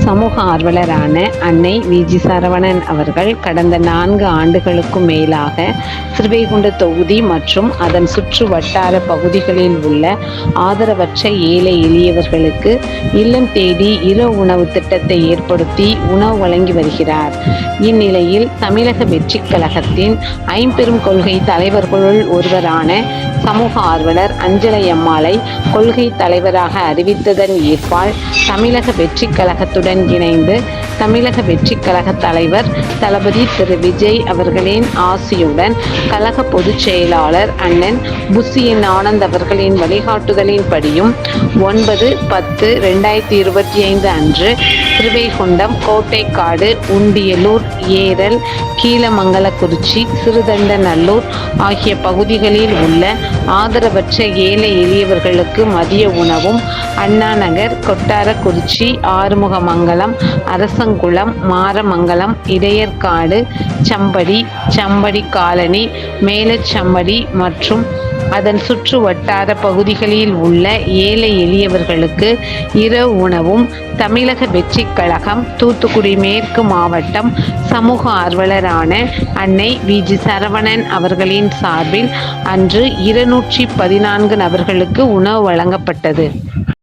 சமூக ஆர்வலரான அன்னை வி.ஜி. சரவணன் அவர்கள் கடந்த 4 ஆண்டுகளுக்கும் மேலாக ஸ்ரீவைகுண்ட தொகுதி மற்றும் அதன் சுற்று வட்டார பகுதிகளில் உள்ள ஆதரவற்ற ஏழை எளியவர்களுக்கு இல்லம் தேடி இரவு உணவு திட்டத்தை ஏற்படுத்தி உணவு வழங்கி வருகிறார். இந்நிலையில் தமிழக வெற்றிக் கழகத்தின் ஐம்பெரும் கொள்கை தலைவர்களுள் ஒருவரான சமூக ஆர்வலர் அஞ்சலை அம்மாளை கொள்கை தலைவராக அறிவித்ததன் ஏற்பால் தமிழக வெற்றிக் கழகத்துடன் இணைந்து தமிழக வெற்றிக் கழக தலைவர் தளபதி திரு விஜய் அவர்களின் ஆசியுடன் கழக பொதுச் செயலாளர் அண்ணன் புசியன் ஆனந்த் அவர்களின் வழிகாட்டுதலின்படியும் 9/10/2025 அன்று ஸ்ரீவைகுண்டம், கோட்டைக்காடு, உண்டியலூர், ஏரல், கீழமங்கலக்குறிச்சி, சிறுதண்டநல்லூர் ஆகிய பகுதிகளில் உள்ள ஆதரவற்ற ஏழை எளியவர்களுக்கு மதிய உணவும் அண்ணா நகர், கொட்டாரக்குறிச்சி, ஆறுமுகமங்கலம், அரசங்குளம், மாரமங்கலம், இடையர்காடு, சம்படி காலனி, மேலச்சம்படி மற்றும் அதன் சுற்று வட்டார பகுதிகளில் உள்ள ஏழை எளியவர்களுக்கு இரவு உணவும் தமிழக வெற்றிக் கழகம் தூத்துக்குடி மேற்கு மாவட்டம் சமூக ஆர்வலரான அன்னை வி.ஜி. சரவணன் அவர்களின் சார்பில் அன்று 214 நபர்களுக்கு உணவு வழங்கப்பட்டது.